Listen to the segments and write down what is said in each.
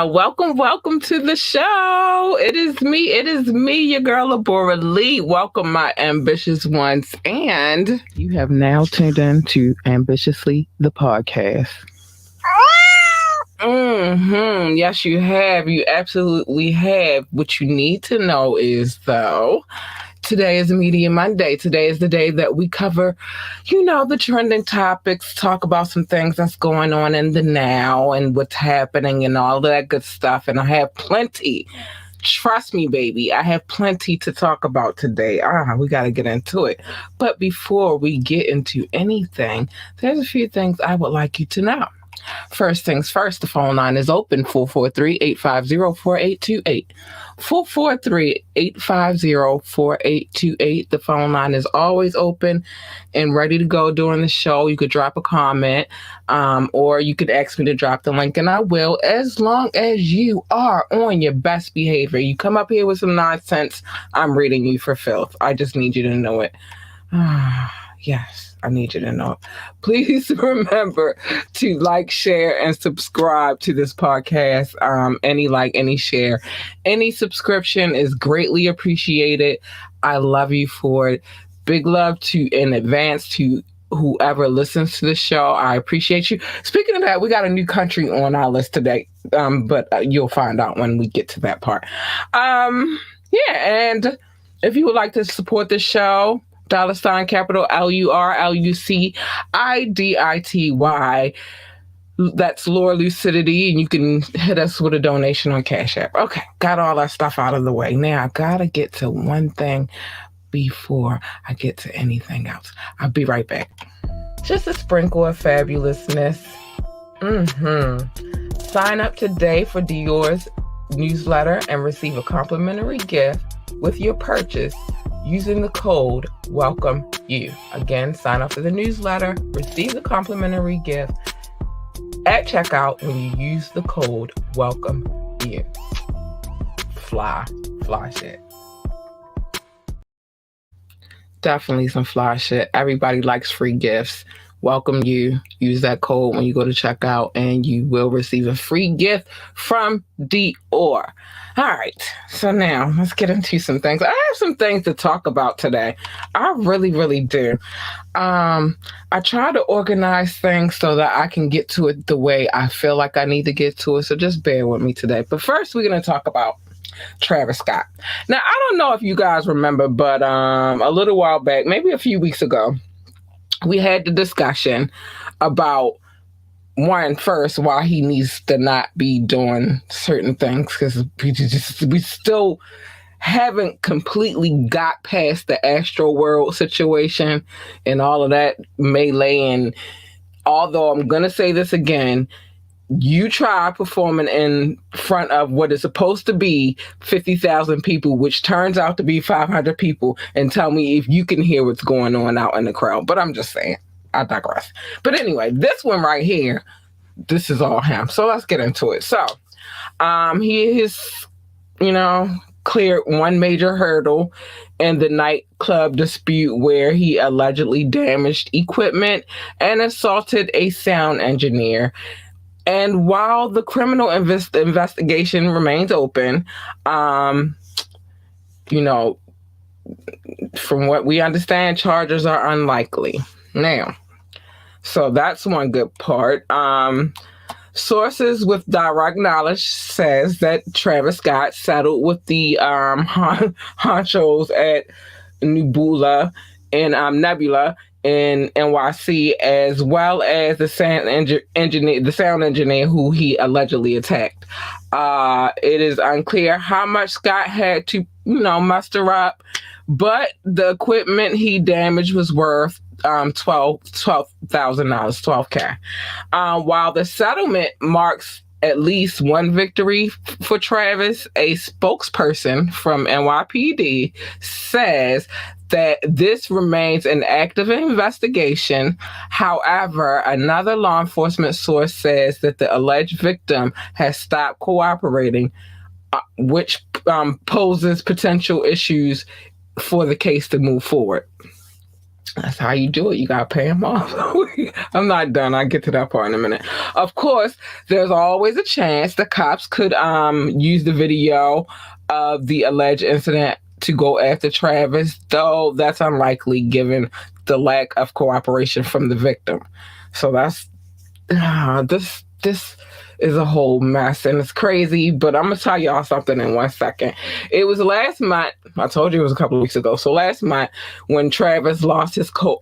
Welcome to the show. It is me, your girl, Labora Lee. Welcome, my ambitious ones. And you have now tuned in to Ambitiously, the podcast. Yes, you have. You absolutely have. What you need to know is, though, today is Media Monday. Today is the day that we cover, the trending topics, talk about some things that's going on in the now and what's happening and all that good stuff. And I have plenty. Trust me, baby, I have plenty to talk about today. We got to get into it. But before we get into anything, there's a few things I would like you to know. First things first, the phone line is open, 443-850-4828. 443-850-4828. The phone line is always open and ready to go during the show. You could drop a comment, or you could ask me to drop the link, and I will, as long as you are on your best behavior. You come up here with some nonsense, I'm reading you for filth. I just need you to know it. Yes, I need you to know it. Please remember to like, share, and subscribe to this podcast. Any like, any share, any subscription is greatly appreciated. I love you for it. Big love in advance to whoever listens to the show. I appreciate you. Speaking of that, we got a new country on our list today, but you'll find out when we get to that part. And if you would like to support the show, $ capital LURLUCIDITY. That's Laura Lucidity, and you can hit us with a donation on Cash App. Okay, got all that stuff out of the way. Now I gotta get to one thing before I get to anything else. I'll be right back. Just a sprinkle of fabulousness. Sign up today for Dior's newsletter and receive a complimentary gift with your purchase using the code WELCOME-YOU. Again, sign up for the newsletter, receive the complimentary gift at checkout when you use the code WELCOME-YOU. Fly shit. Definitely some fly shit. Everybody likes free gifts. Welcome you. Use that code when you go to checkout and you will receive a free gift from Dior. All right. So now let's get into some things. I have some things to talk about today. I really, really do. I try to organize things so that I can get to it the way I feel like I need to get to it. So just bear with me today. But first, we're going to talk about Travis Scott. Now, I don't know if you guys remember, but a little while back, maybe a few weeks ago, we had the discussion about why he needs to not be doing certain things, because we still haven't completely got past the Astro World situation and all of that melee. And although I'm going to say this again, you try performing in front of what is supposed to be 50,000 people, which turns out to be 500 people, and tell me if you can hear what's going on out in the crowd. But I'm just saying, I digress. But anyway, this one right here, this is all him. So let's get into it. So he has, cleared one major hurdle in the nightclub dispute where he allegedly damaged equipment and assaulted a sound engineer. And while the criminal investigation remains open, from what we understand, charges are unlikely. Now, so that's one good part. Sources with direct knowledge says that Travis Scott settled with the honchos at Nebula in NYC, as well as the sound engineer who he allegedly attacked. It is unclear how much Scott had to, muster up, but the equipment he damaged was worth $12,000, $12K. While the settlement marks at least one victory for Travis, a spokesperson from NYPD says that this remains an active investigation. However, another law enforcement source says that the alleged victim has stopped cooperating, which poses potential issues for the case to move forward. That's how you do it. You gotta pay them off. I'm not done. I'll get to that part in a minute. Of course, there's always a chance the cops could use the video of the alleged incident to go after Travis, though that's unlikely given the lack of cooperation from the victim. So that's this is a whole mess and it's crazy. But I'm gonna tell y'all something in 1 second. It was last month. I told you it was a couple of weeks ago. So last month, when Travis lost his cool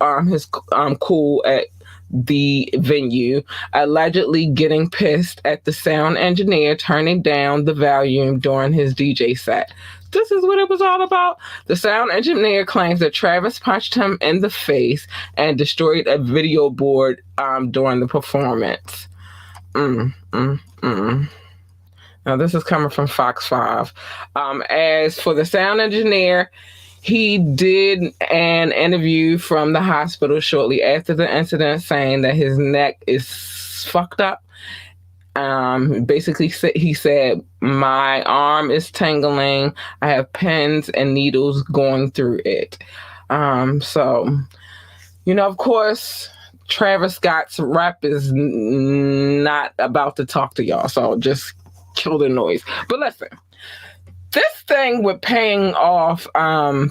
at the venue, allegedly getting pissed at the sound engineer turning down the volume during his DJ set. This is what it was all about. The sound engineer claims that Travis punched him in the face and destroyed a video board during the performance. Now, this is coming from Fox 5. As for the sound engineer, he did an interview from the hospital shortly after the incident saying that his neck is fucked up. Basically, he said, my arm is tingling. I have pins and needles going through it. So, of course, Travis Scott's rep is not about to talk to y'all. So just kill the noise. But listen, this thing with paying off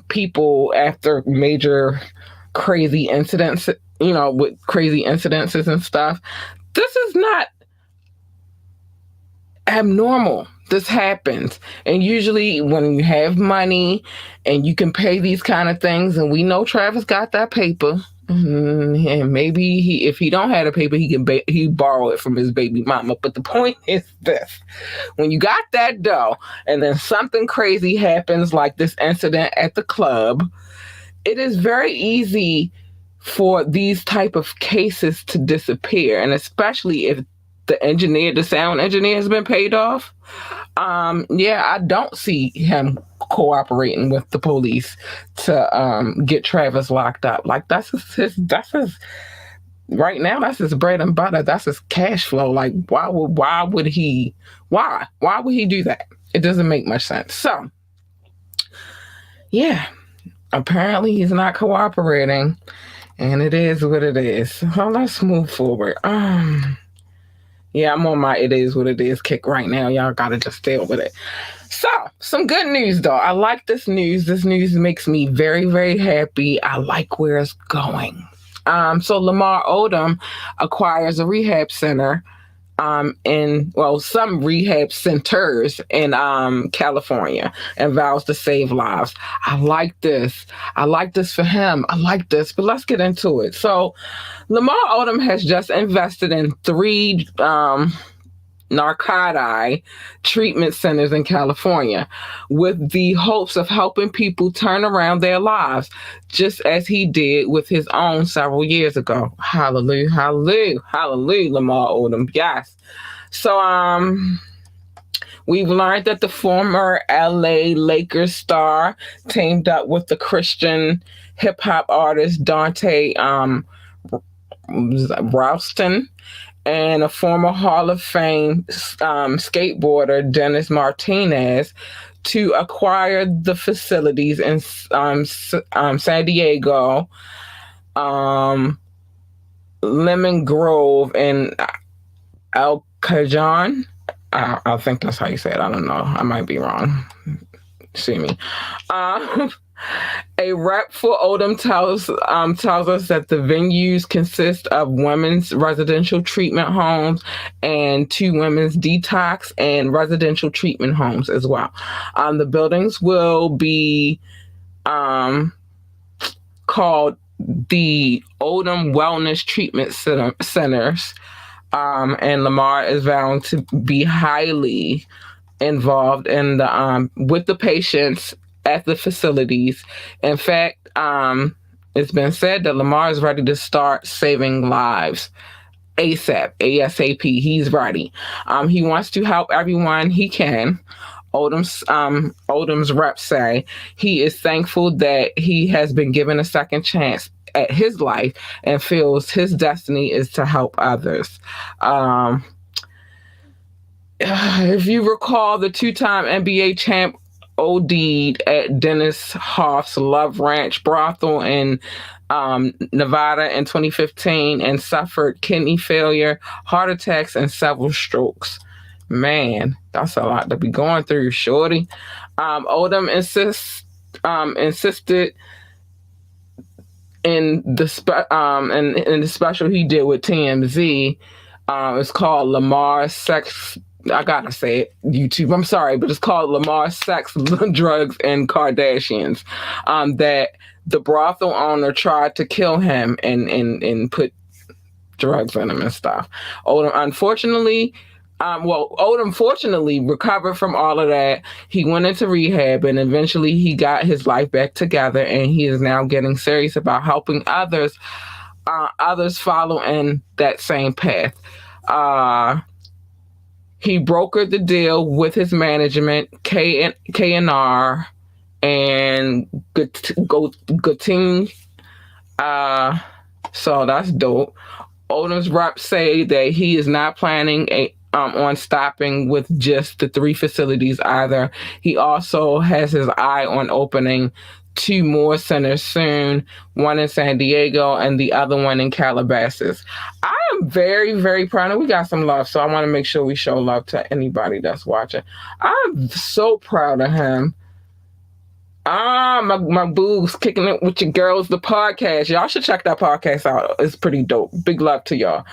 people after major crazy incidents, with crazy incidences and stuff, this is not abnormal. This happens. And usually when you have money and you can pay these kind of things, and we know Travis got that paper, and maybe if he don't have the paper, he borrow it from his baby mama. But the point is this: when you got that dough and then something crazy happens like this incident at the club, it is very easy for these type of cases to disappear. And especially if the sound engineer has been paid off. I don't see him cooperating with the police to get Travis locked up. Like that's his right now, that's his bread and butter. That's his cash flow. Like why would he do that? It doesn't make much sense. So yeah, apparently he's not cooperating, and it is what it is. So let's move forward. Yeah, I'm on my it is what it is kick right now. Y'all gotta just deal with it. So, some good news though. I like this news. This news makes me very, very happy. I like where it's going. So Lamar Odom acquires a rehab center some rehab centers in California, and vows to save lives. I like this. I like this for him. I like this, but let's get into it. So Lamar Odom has just invested in 3 narcotic treatment centers in California with the hopes of helping people turn around their lives, just as he did with his own several years ago. Hallelujah, hallelujah, hallelujah, Lamar Odom. Yes. So, we've learned that the former LA Lakers star teamed up with the Christian hip hop artist Dante Ralston and a former Hall of Fame skateboarder, Dennis Martinez, to acquire the facilities in San Diego, Lemon Grove, and El Cajon. I think that's how you say it. I don't know. I might be wrong. See me. A rep for Odom tells us that the venues consist of women's residential treatment homes and 2 women's detox and residential treatment homes as well. The buildings will be called the Odom Wellness Treatment Centers, and Lamar is vowing to be highly involved in the with the patients at the facilities. In fact, it's been said that Lamar is ready to start saving lives ASAP. He's ready. He wants to help everyone he can. Odom's reps say he is thankful that he has been given a second chance at his life and feels his destiny is to help others. If you recall, the 2-time NBA champ OD'd at Dennis Hoff's Love Ranch brothel in Nevada in 2015 and suffered kidney failure, heart attacks, and several strokes. Man, that's a lot to be going through, shorty. Odom insisted in the special he did with TMZ. It's called Lamar Sex. I gotta say it, YouTube. I'm sorry, but it's called Lamar Sex, Drugs, and Kardashians. That the brothel owner tried to kill him and put drugs in him and stuff. Odom fortunately recovered from all of that. He went into rehab and eventually he got his life back together, and he is now getting serious about helping others follow in that same path. He brokered the deal with his management, K&R and Gating. So that's dope. Odom's reps say that he is not planning on stopping with just the 3 facilities either. He also has his eye on opening 2 more centers soon, one in San Diego and the other one in Calabasas. I am very, very proud. We got some love, so I want to make sure we show love to anybody that's watching. I'm so proud of him. My boobs kicking it with your girls, the podcast. Y'all should check that podcast out. It's pretty dope. Big love to y'all.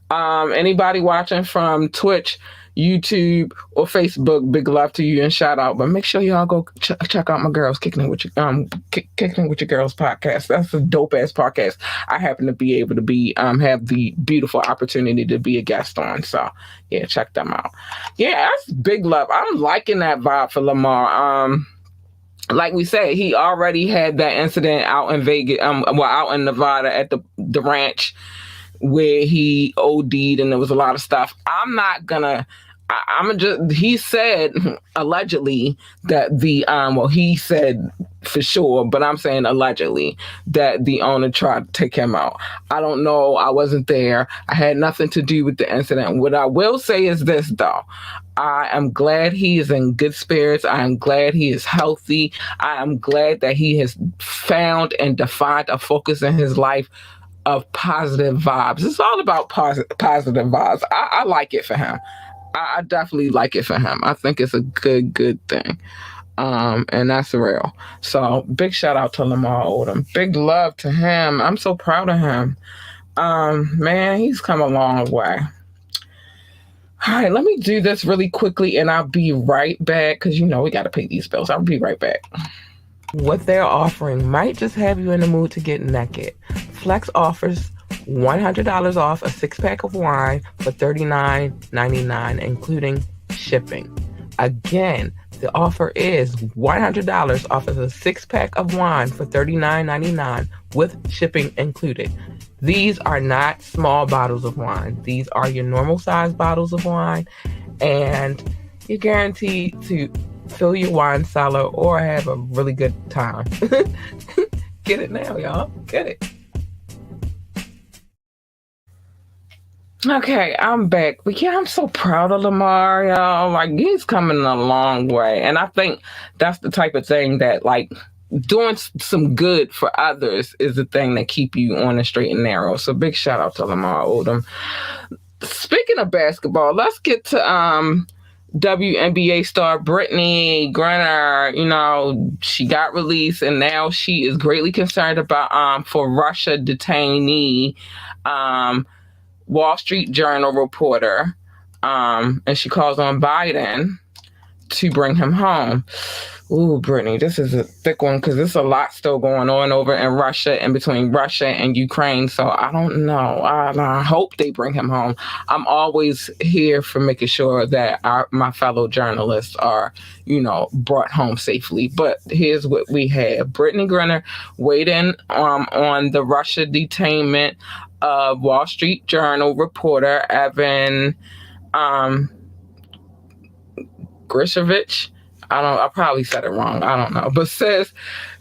Anybody watching from Twitch, YouTube, or Facebook, big love to you and shout out. But make sure y'all go check out my girls kicking it with your girls podcast. That's a dope ass podcast. I happen to be able to be have the beautiful opportunity to be a guest on. So yeah, check them out. Yeah, that's big love. I'm liking that vibe for Lamar. Like we said, he already had that incident out in Vegas, out in Nevada at the ranch where he OD'd and there was a lot of stuff. He said allegedly that he said for sure, but I'm saying allegedly that the owner tried to take him out. I don't know. I wasn't there. I had nothing to do with the incident. What I will say is this, though. I am glad he is in good spirits. I am glad he is healthy. I am glad that he has found and defined a focus in his life of positive vibes. It's all about positive vibes. I like it for him. I definitely like it for him. I think it's a good thing. And that's real. So big shout out to Lamar Odom. Big love to him. I'm so proud of him. Man, he's come a long way. All right, let me do this really quickly and I'll be right back because we got to pay these bills. I'll be right back. What they're offering might just have you in the mood to get naked. Flex offers $100 off a 6-pack of wine for $39.99, including shipping. Again, the offer is $100 off of a 6-pack of wine for $39.99 with shipping included. These are not small bottles of wine. These are your normal size bottles of wine, and you're guaranteed to fill your wine cellar or have a really good time. Get it now, y'all. Get it. Okay, I'm back. But yeah, I'm so proud of Lamar, y'all. Like, he's coming a long way. And I think that's the type of thing that, like, doing some good for others is the thing that keep you on the straight and narrow. So big shout out to Lamar Odom. Speaking of basketball, let's get to WNBA star Brittany Griner. She got released and now she is greatly concerned about for Russia detainee Wall Street Journal reporter, and she calls on Biden to bring him home. Ooh, Brittany, this is a thick one because there's a lot still going on over in Russia and between Russia and Ukraine. So I don't know. I hope they bring him home. I'm always here for making sure that my fellow journalists are, brought home safely. But here's what we have. Brittany Griner weighed in on the Russia detainment of Wall Street Journal reporter Evan Grishevich. I probably said it wrong. I don't know. But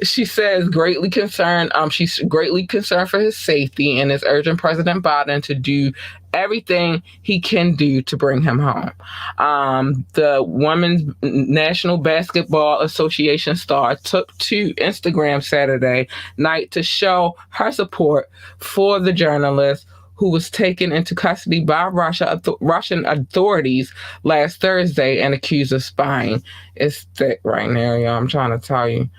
she says greatly concerned. She's greatly concerned for his safety and is urging President Biden to do everything he can do to bring him home. The Women's National Basketball Association star took to Instagram Saturday night to show her support for the journalist who was taken into custody by Russian authorities last Thursday and accused of spying. It's thick right now, y'all. I'm trying to tell you.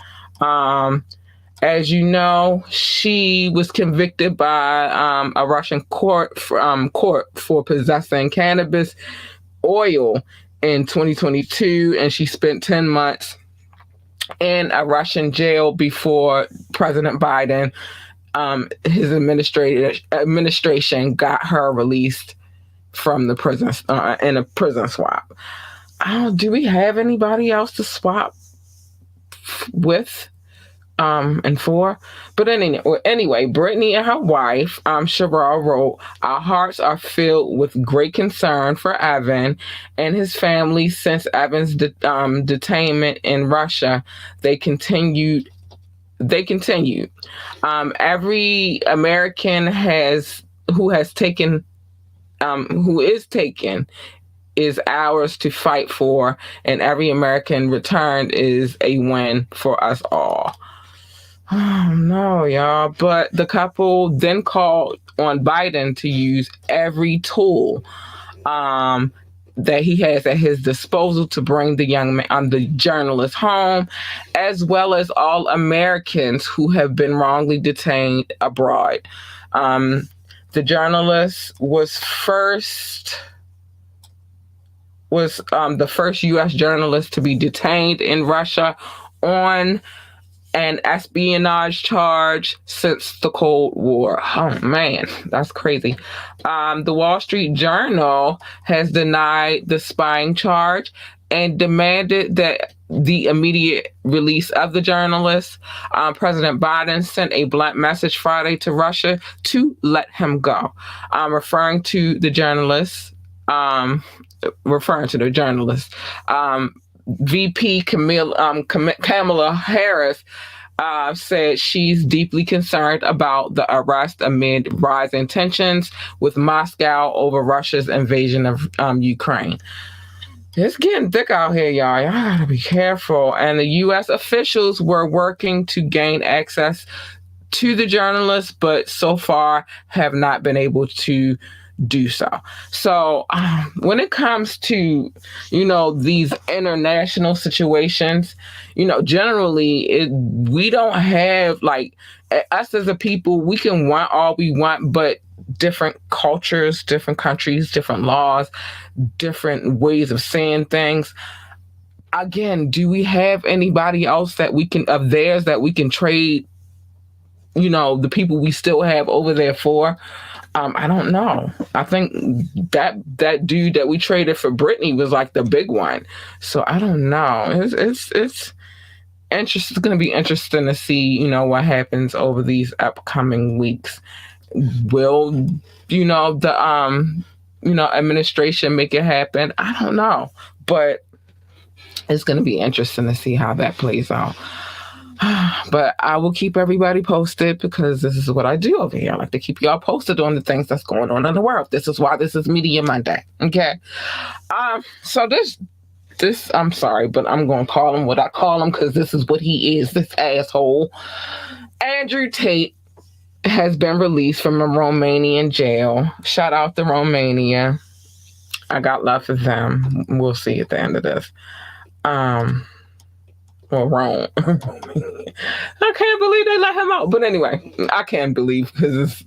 As you know, she was convicted by a Russian court for possessing cannabis oil in 2022, and she spent 10 months in a Russian jail before President Biden, his administration got her released from the prison in a prison swap. Do we have anybody else to swap with and for? But anyway, Brittany and her wife, Cheryl, wrote, "Our hearts are filled with great concern for Evan and his family since Evan's detainment in Russia. They continued. Every American who is taken is ours to fight for, and every American returned is a win for us all." Oh no, y'all. But the couple then called on Biden to use every tool that he has at his disposal to bring the young man, the journalist, home, as well as all Americans who have been wrongly detained abroad. The journalist was the first U.S. journalist to be detained in Russia on an espionage charge since the Cold War. Oh man, that's crazy. The Wall Street Journal has denied the spying charge and demanded that the immediate release of the journalist. President Biden sent a blunt message Friday to Russia to let him go. Referring to the journalist, VP Kamala Harris said she's deeply concerned about the arrest amid rising tensions with Moscow over Russia's invasion of Ukraine. It's getting thick out here, y'all. Y'all gotta be careful. And the U.S. officials were working to gain access to the journalists, but so far have not been able to do so. So when it comes to, these international situations, generally we don't have, like, us as a people, we can want all we want, but different cultures, different countries, different laws, different ways of saying things. Again, do we have anybody else that we can trade, the people we still have over there for? I don't know. I think that dude that we traded for Brittany was like the big one. So I don't know. It's interesting. It's going to be interesting to see, what happens over these upcoming weeks. Will, the administration make it happen? I don't know. But it's going to be interesting to see how that plays out. But I will keep everybody posted because this is what I do over here. I like to keep y'all posted on the things that's going on in the world. This is why this is Media Monday. Okay. So this I'm sorry, but I'm going to call him what I call him because this is what he is, this asshole. Andrew Tate has been released from a Romanian jail. Shout out to Romania. I got love for them. We'll see at the end of this. Rome. I can't believe they let him out. But anyway, I can't believe because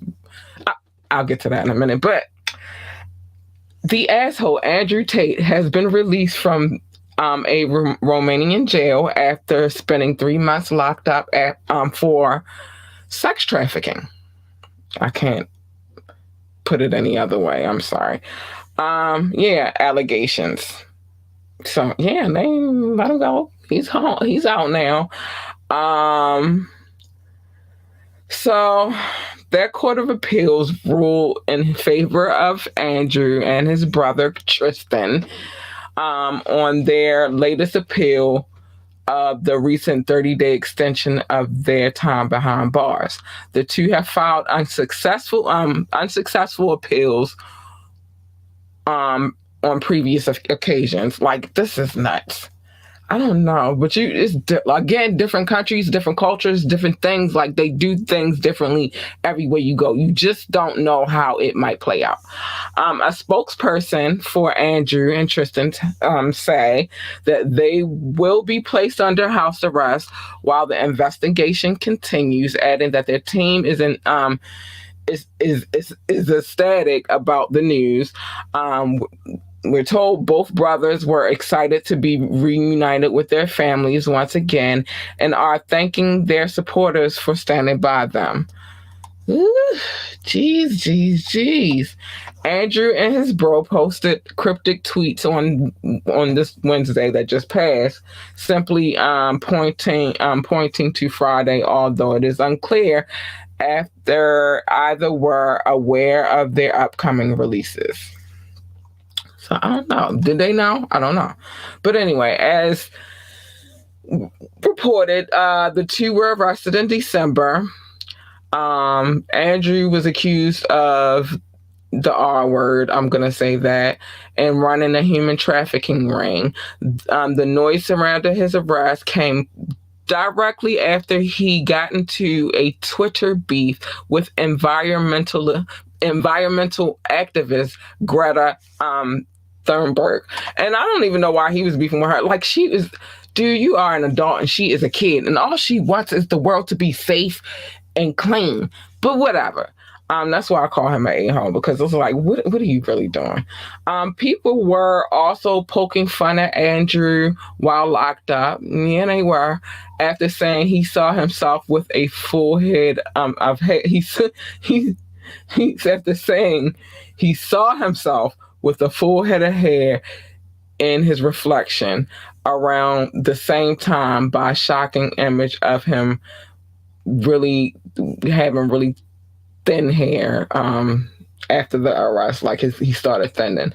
I'll get to that in a minute. But the asshole Andrew Tate has been released from a Romanian jail after spending 3 months locked up for sex trafficking. I can't put it any other way. I'm sorry. Allegations. So they let him go. He's home. He's out now. So that Court of Appeals ruled in favor of Andrew and his brother Tristan. on their latest appeal of the recent 30-day extension of their time behind bars. The two have filed unsuccessful appeals on previous occasions. Like, this is nuts. I don't know, but again, different countries, different cultures, different things. Like, they do things differently everywhere you go. You just don't know how it might play out. A spokesperson for Andrew and Tristan say that they will be placed under house arrest while the investigation continues, adding that their team is ecstatic about the news. We're told both brothers were excited to be reunited with their families once again and are thanking their supporters for standing by them. Jeez. Andrew and his bro posted cryptic tweets on this Wednesday that just passed, simply pointing to Friday, although it is unclear after either were aware of their upcoming releases. So I don't know. Did they know? I don't know. But anyway, as reported, the two were arrested in December. Andrew was accused of the R word, I'm going to say that, and running a human trafficking ring. The noise surrounding his arrest came directly after he got into a Twitter beef with environmental activist Greta Thunberg. And I don't even know why he was beefing with her. Like, dude, you are an adult and she is a kid, and all she wants is the world to be safe and clean. But whatever. That's why I call him an a-hole, because it was like, what are you really doing? People were also poking fun at Andrew while locked up. Yeah, they were. After saying he saw himself with a full head of hair. After saying he saw himself with a full head of hair in his reflection around the same time by a shocking image of him really having really thin hair after the arrest, like he started thinning.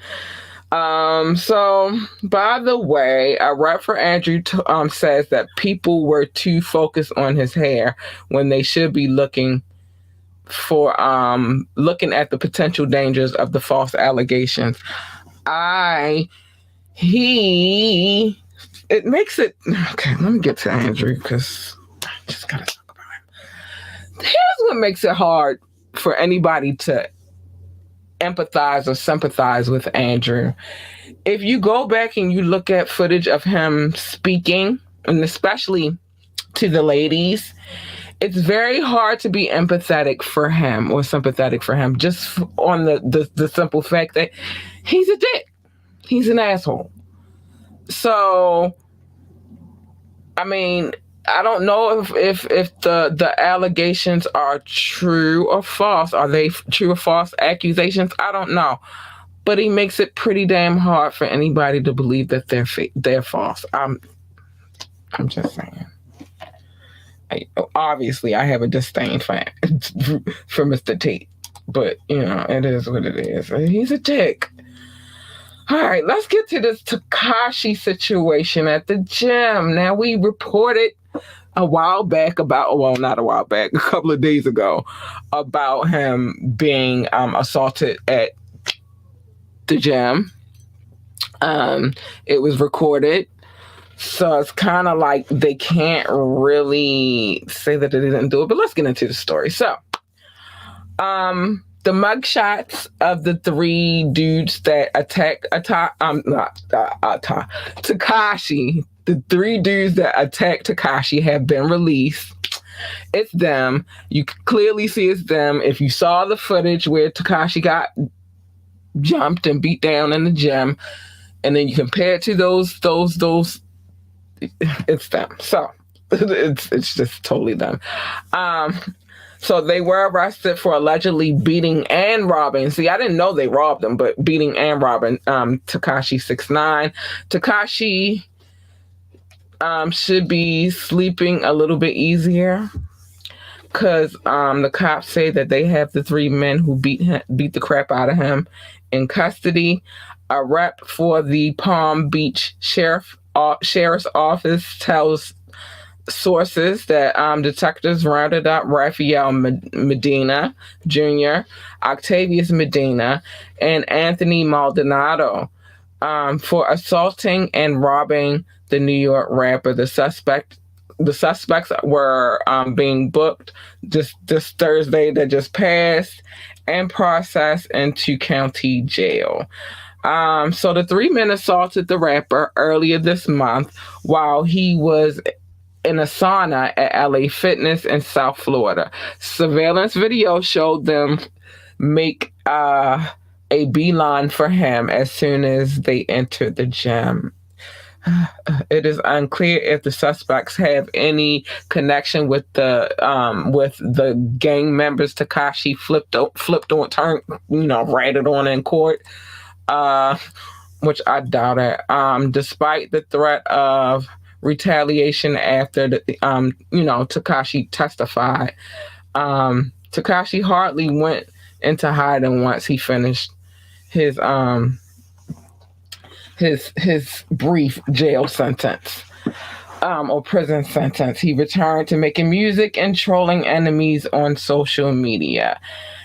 So, by the way, a rep for Andrew says that people were too focused on his hair when they should be looking at the potential dangers of the false allegations. It makes it okay. Let me get to Andrew, because I just gotta talk about him. Here's what makes it hard for anybody to empathize or sympathize with Andrew. If you go back and you look at footage of him speaking, and especially to the ladies, it's very hard to be empathetic for him or sympathetic for him, just on the simple fact that he's a dick. He's an asshole. So, I mean, I don't know if the allegations are true or false. Are they true or false accusations? I don't know. But he makes it pretty damn hard for anybody to believe that they're false. I'm just saying. Obviously, I have a disdain for Mr. Tate, but it is what it is. He's a dick. All right, let's get to this Tekashi situation at the gym. Now, we reported a couple of days ago, about him being assaulted at the gym. It was recorded. So it's kind of like they can't really say that they didn't do it, but let's get into the story. So, the mugshots of the three dudes that attacked Tekashi, the three dudes that attacked Tekashi have been released. It's them. You can clearly see it's them. If you saw the footage where Tekashi got jumped and beat down in the gym, and then you compare it to those, it's them. So it's just totally them. So they were arrested for allegedly beating and robbing. See, I didn't know they robbed them, but beating and robbing Tekashi 6ix9ine. Tekashi should be sleeping a little bit easier, because the cops say that they have the three men who beat the crap out of him in custody. A rep for the Palm Beach Sheriff's Office tells sources that detectives rounded up Rafael Medina Jr., Octavius Medina, and Anthony Maldonado for assaulting and robbing the New York rapper. The suspects were being booked this Thursday that just passed and processed into county jail. So the three men assaulted the rapper earlier this month while he was in a sauna at LA Fitness in South Florida. Surveillance video showed them make a beeline for him as soon as they entered the gym. It is unclear if the suspects have any connection with the gang members Takashi flipped on, turned, ratted on in court, which I doubt it. Despite the threat of retaliation after Takashi testified, Takashi hardly went into hiding once he finished his brief jail sentence or prison sentence. He returned to making music and trolling enemies on social media.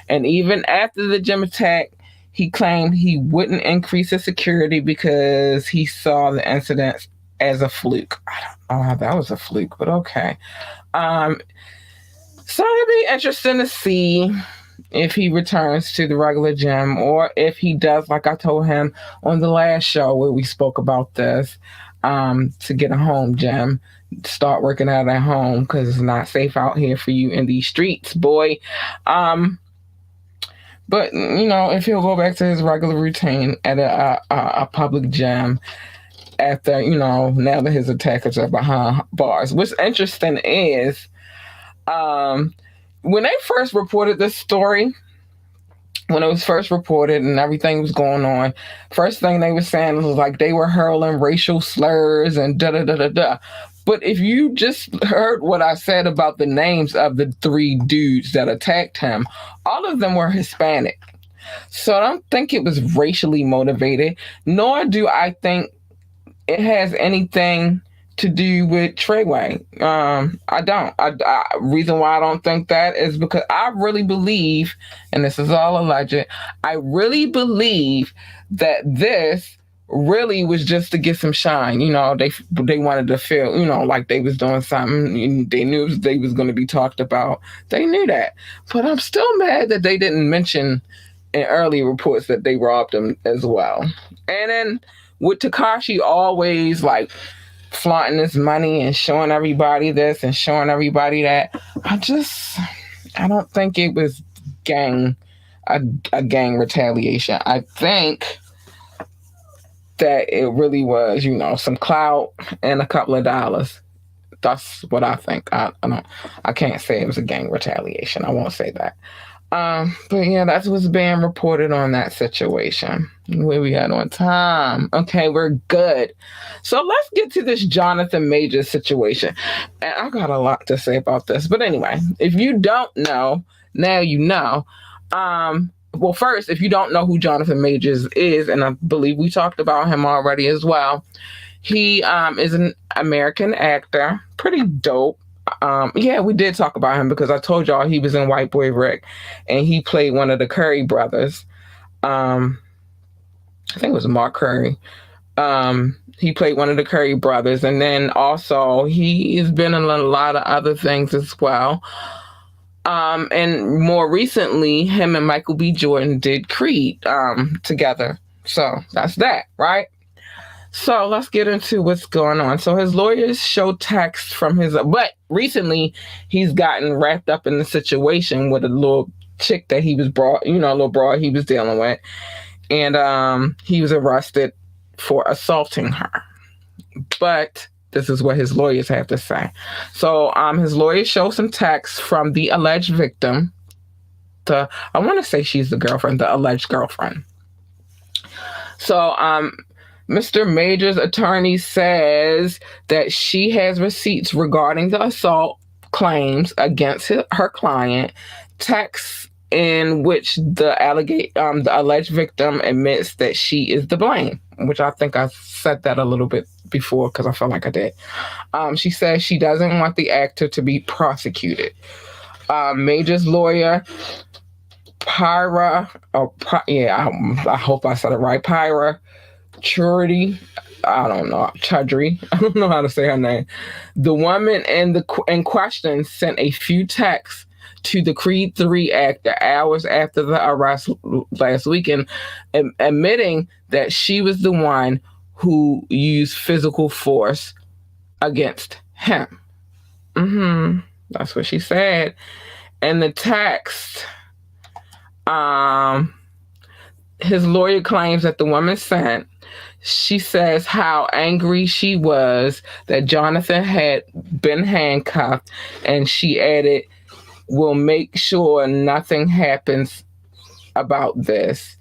And even after the gym attack, he claimed he wouldn't increase his security because he saw the incident as a fluke. I don't know how that was a fluke, but okay. So it'll be interesting to see if he returns to the regular gym or if he does, like I told him on the last show where we spoke about this, to get a home gym, start working out at home because it's not safe out here for you in these streets, boy. But, if he'll go back to his regular routine at a public gym after, now that his attackers are behind bars. What's interesting is when they first reported this story, when it was first reported and everything was going on, first thing they were saying was like they were hurling racial slurs and da-da-da-da-da. But if you just heard what I said about the names of the three dudes that attacked him, all of them were Hispanic. So I don't think it was racially motivated, nor do I think it has anything to do with Treyway. I don't. Reason why I don't think that is because I really believe, and this is all alleged, I really believe that this really was just to get some shine. They wanted to feel, like they was doing something. They knew they was going to be talked about. They knew that. But I'm still mad that they didn't mention in early reports that they robbed him as well. And then with Tekashi always like flaunting his money and showing everybody this and showing everybody that, I don't think it was a gang retaliation. I think that it really was, some clout and a couple of dollars. That's what I think. I can't say it was a gang retaliation. I won't say that. But yeah, that's what's being reported on that situation. Where we at on time? Okay, we're good. So let's get to this Jonathan Majors situation. And I got a lot to say about this. But anyway, if you don't know, now you know. Well, first, if you don't know who Jonathan Majors is, and I believe we talked about him already as well, he is an American actor, pretty dope. Yeah, we did talk about him because I told y'all he was in White Boy Rick, and he played one of the Curry brothers. I think it was Mark Curry. He played one of the Curry brothers, and then also he's been in a lot of other things as well. And more recently, him and Michael B. Jordan did Creed together. So that's that, right? So let's get into what's going on. So his lawyers show texts from but recently he's gotten wrapped up in the situation with a little chick that he was a little broad he was dealing with. And he was arrested for assaulting her. But this is what his lawyers have to say. So his lawyers show some texts from the alleged victim. I want to say she's the alleged girlfriend. So Mr. Major's attorney says that she has receipts regarding the assault claims against her client, texts in which the alleged victim admits that she is to blame, which I think I said that a little bit before because I felt like I did. She says she doesn't want the actor to be prosecuted. Major's lawyer, I hope I said it right, Pyra Chudry. I don't know, Chudry. I don't know how to say her name. The woman in question sent a few texts to the Creed 3 actor hours after the arrest last weekend, admitting that she was the one who used physical force against him. That's what she said. And the text, his lawyer claims that the woman sent, she says how angry she was that Jonathan had been handcuffed, and she added, "We'll make sure nothing happens about this.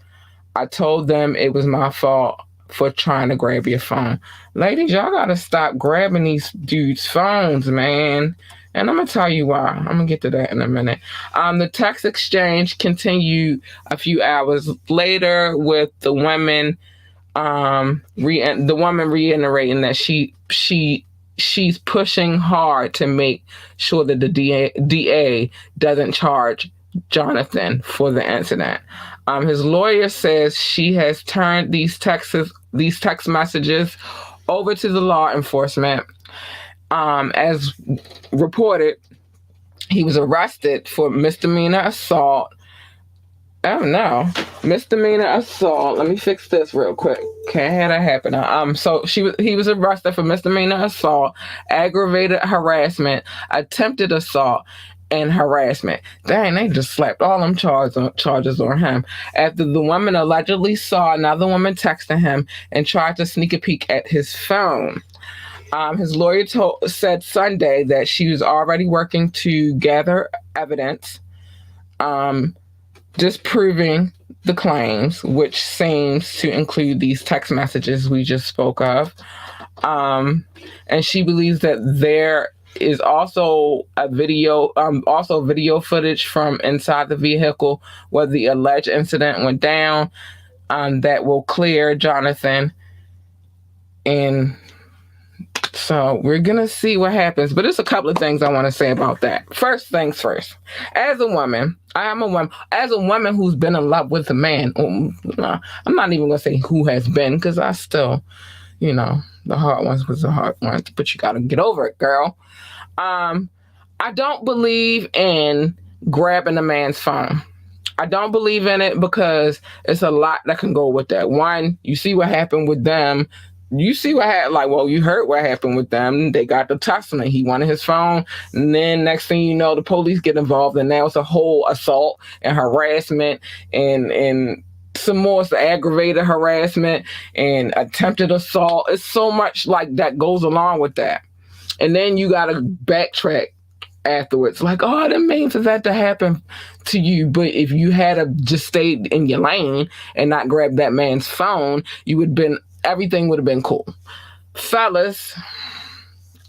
I told them it was my fault for trying to grab your phone." Ladies, y'all gotta stop grabbing these dudes' phones, man. And I'm gonna tell you why. I'm gonna get to that in a minute. The text exchange continued a few hours later with the woman reiterating that she's pushing hard to make sure that the DA doesn't charge Jonathan for the incident. His lawyer says she has turned these text messages over to the law enforcement. As reported, he was arrested for misdemeanor assault. Oh no, misdemeanor assault. Let me fix this real quick. Can't have that happen. So he was arrested for misdemeanor assault, aggravated harassment, attempted assault, and harassment. Dang, they just slapped all them charges on him after the woman allegedly saw another woman texting him and tried to sneak a peek at his phone. His lawyer said Sunday that she was already working to gather evidence, disproving the claims, which seems to include these text messages we just spoke of. And she believes that there is also video footage from inside the vehicle where the alleged incident went down, that will clear Jonathan. And so we're going to see what happens. But there's a couple of things I want to say about that. First things first. As a woman, as a woman who's been in love with a man, I'm not even going to say who has been, because I still, the hard ones was the hard ones. But you got to get over it, girl. I don't believe in grabbing a man's phone. I don't believe in it because it's a lot that can go with that. One, you see what happened with them. You see what happened, you heard what happened with them. They got the tussling. He wanted his phone. And then next thing you know, the police get involved. And now it's a whole assault and harassment and some more aggravated harassment and attempted assault. It's so much like that goes along with that. And then you got to backtrack afterwards. Like, oh, I didn't mean for that to happen to you. But if you had just stayed in your lane and not grabbed that man's phone, everything would have been cool. Fellas,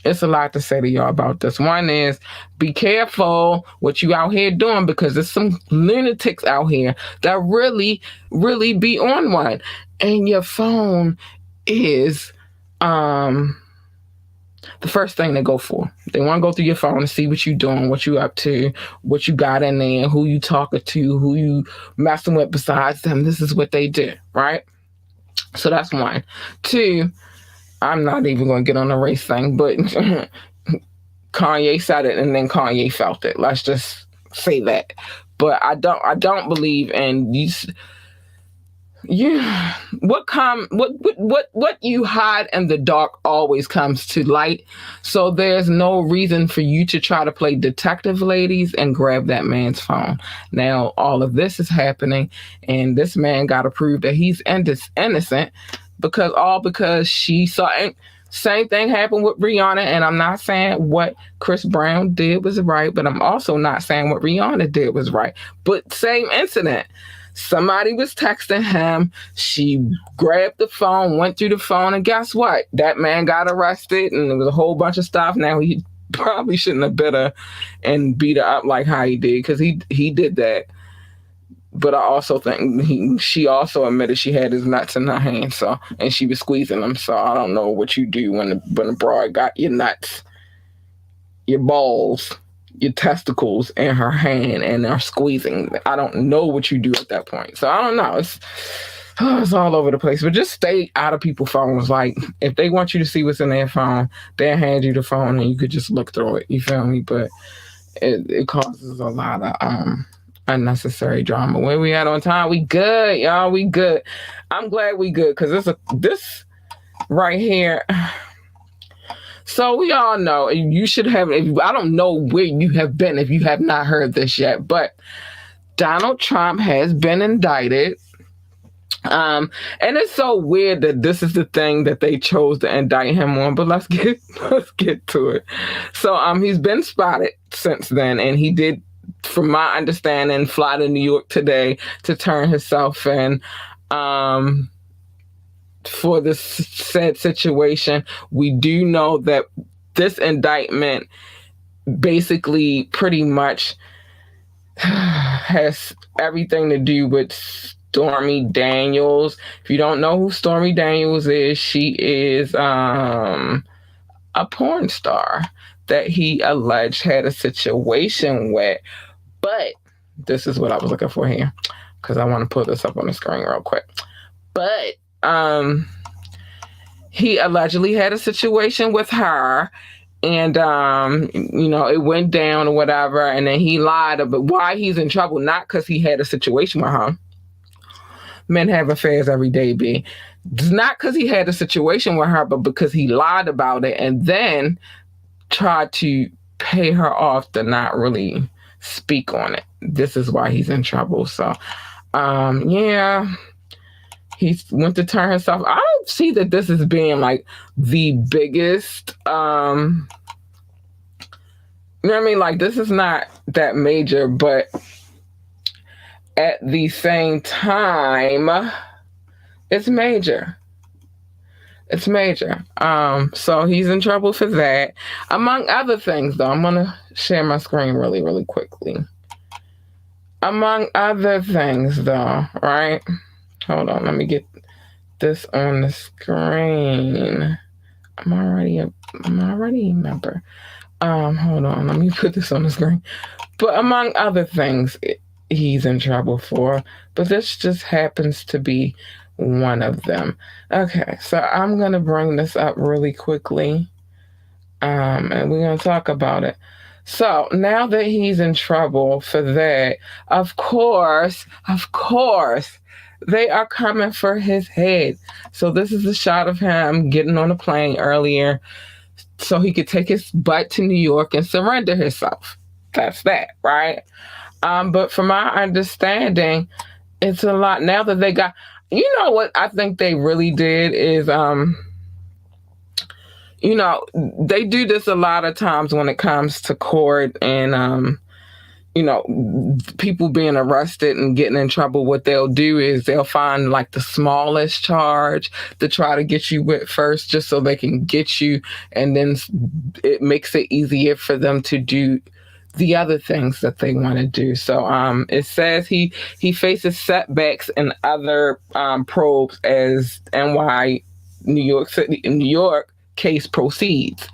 it's a lot to say to y'all about this. One is, be careful what you out here doing, because there's some lunatics out here that really, really be on one. And your phone is the first thing they go for. They want to go through your phone and see what you doing, what you up to, what you got in there, who you talking to, who you messing with besides them. This is what they do, right? So that's one. Two, I'm not even going to get on the race thing, but Kanye said it and then Kanye felt it. Let's just say that. But I don't believe in these. What you hide in the dark always comes to light. So there's no reason for you to try to play detective, ladies, and grab that man's phone. Now all of this is happening, and this man got to prove that he's innocent because she saw it. Same thing happened with Rihanna, and I'm not saying what Chris Brown did was right, but I'm also not saying what Rihanna did was right. But same incident. Somebody was texting him. She grabbed the phone, went through the phone, and guess what? That man got arrested, and there was a whole bunch of stuff. Now, he probably shouldn't have bit her and beat her up like how he did, because he did that. But I also think she also admitted she had his nuts in her hand, so, and she was squeezing them. So I don't know what you do when a broad got your nuts, your balls, your testicles in her hand and are squeezing. I don't know what you do at that point. So I don't know. It's all over the place. But just stay out of people's phones. Like, if they want you to see what's in their phone, they'll hand you the phone and you could just look through it. You feel me? But it causes a lot of unnecessary drama. Where we at on time? We good, y'all. We good. I'm glad we good because this right here. So we all know you should have. I don't know where you have been if you have not heard this yet, but Donald Trump has been indicted. And it's so weird that this is the thing that they chose to indict him on. But let's get to it. So he's been spotted since then, and he did, from my understanding, fly to New York today to turn himself in. For this said situation, we do know that this indictment basically pretty much has everything to do with Stormy Daniels. If you don't know who Stormy Daniels is, she is a porn star that he alleged had a situation with. But this is what I was looking for here, because I want to pull this up on the screen real quick. But he allegedly had a situation with her, and it went down or whatever, and then he lied about why he's in trouble. Not because he had a situation with her. Men have affairs every day, B. It's not because he had a situation with her, but because he lied about it and then tried to pay her off to not really speak on it. This is why he's in trouble. So, yeah. He went to turn himself. I don't see that this is being like the biggest, you know what I mean? Like, this is not that major, but at the same time, it's major. It's major. So he's in trouble for that. Among other things, though, I'm going to share my screen really, really quickly. Among other things, though, right? Hold on, let me get this on the screen. I'm already a member. Hold on, let me put this on the screen. But among other things, he's in trouble for, but this just happens to be one of them. Okay, so I'm gonna bring this up really quickly, and we're gonna talk about it. So now that he's in trouble for that, of course, they are coming for his head. So this is a shot of him getting on a plane earlier so he could take his butt to New York and surrender himself. That's that, right? But from my understanding, it's a lot now that they got, you know what I think they really did is, they do this a lot of times when it comes to court and, people being arrested and getting in trouble. What they'll do is they'll find like the smallest charge to try to get you with first, just so they can get you. And then it makes it easier for them to do the other things that they want to do. So it says he faces setbacks in other probes as New York case proceeds.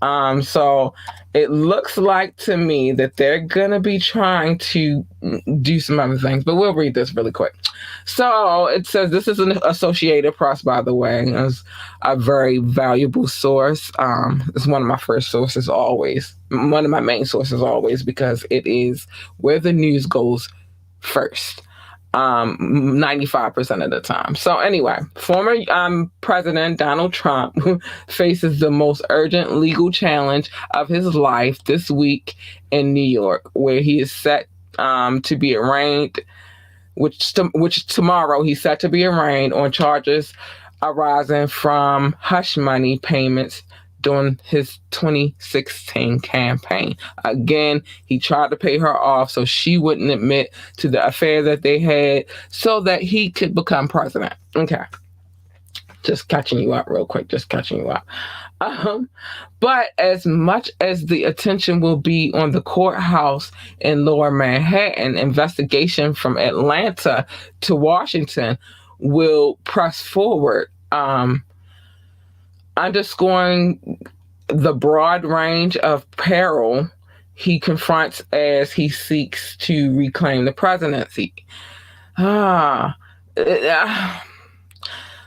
So it looks like to me that they're going to be trying to do some other things, but we'll read this really quick. So it says, this is an Associated Press, by the way. It's a very valuable source. It's one of my first sources always, one of my main sources always, because it is where the news goes first. 95% of the time. So anyway, former President Donald Trump faces the most urgent legal challenge of his life this week in New York, where he is set to be arraigned, which tomorrow he's set to be arraigned on charges arising from hush money payments during his 2016 campaign. Again, he tried to pay her off so she wouldn't admit to the affair that they had so that he could become president. Okay. Just catching you up real quick, just catching you up. But as much as the attention will be on the courthouse in Lower Manhattan, investigation from Atlanta to Washington will press forward, underscoring the broad range of peril he confronts as he seeks to reclaim the presidency. Ah,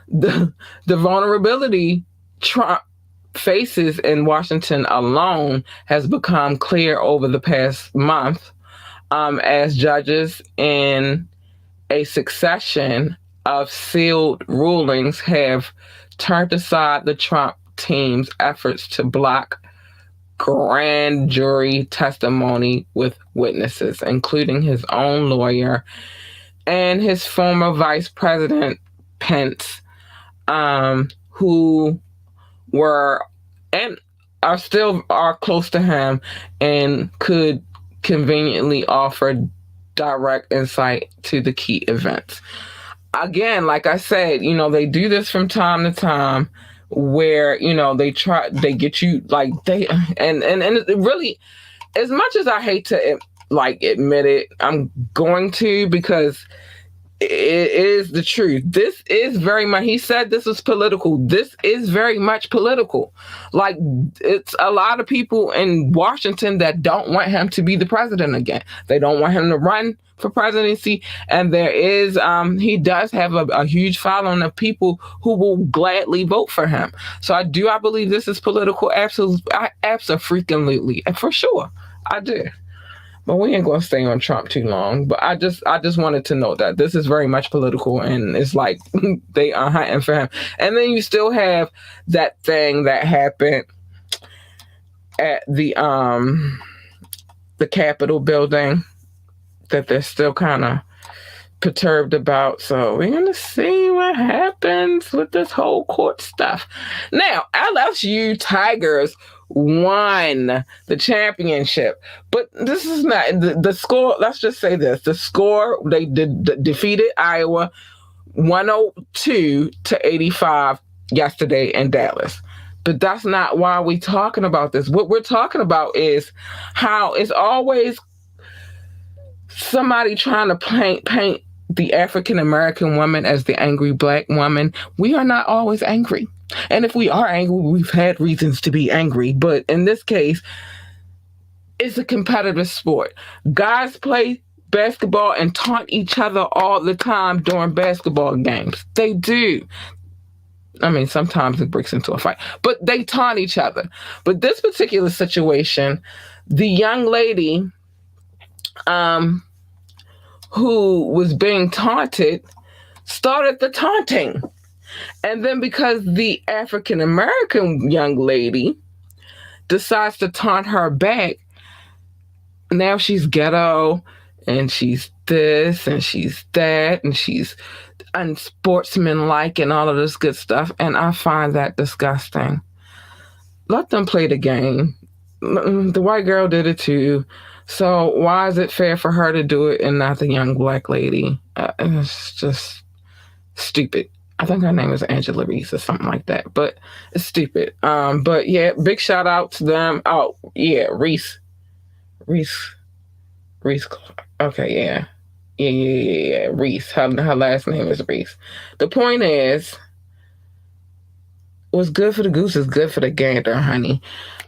the vulnerability Trump faces in Washington alone has become clear over the past month, as judges in a succession of sealed rulings have turned aside the Trump team's efforts to block grand jury testimony with witnesses, including his own lawyer and his former vice president, Pence, who were and are close to him and could conveniently offer direct insight to the key events. Again, like I said, they do this from time to time where, they get you like and it really, as much as I hate to admit it, I'm going to, because it is the truth. This is very much, he said this is political. This is very much political. Like, it's a lot of people in Washington that don't want him to be the president again. They don't want him to run for presidency. And there is, he does have a huge following of people who will gladly vote for him. So I believe this is political. Absolutely. For sure. I do. But we ain't gonna stay on Trump too long. But I just wanted to note that this is very much political, and it's like they are hunting for him. And then you still have that thing that happened at the Capitol building that they're still kind of perturbed about. So we're gonna see what happens with this whole court stuff. Now, LSU Tigers won the championship, but this is not the score. Let's just say this: the score, they defeated Iowa 102-85 yesterday in Dallas. But that's not why we're talking about this. What we're talking about is how it's always somebody trying to paint the African American woman as the angry Black woman. We are not always angry. And if we are angry, we've had reasons to be angry. But in this case, it's a competitive sport. Guys play basketball and taunt each other all the time during basketball games. They do. I mean, sometimes it breaks into a fight, but they taunt each other. But this particular situation, the young lady who was being taunted started the taunting. And then because the African American young lady decides to taunt her back, now she's ghetto and she's this and she's that and she's unsportsmanlike and all of this good stuff. And I find that disgusting. Let them play the game. The white girl did it too. So why is it fair for her to do it and not the young Black lady? It's just stupid. I think her name is Angela Reese or something like that, but it's stupid. But yeah, big shout out to them. Oh yeah, Reese. Okay, yeah. Reese. Her last name is Reese. The point is, what's good for the goose is good for the gander, honey.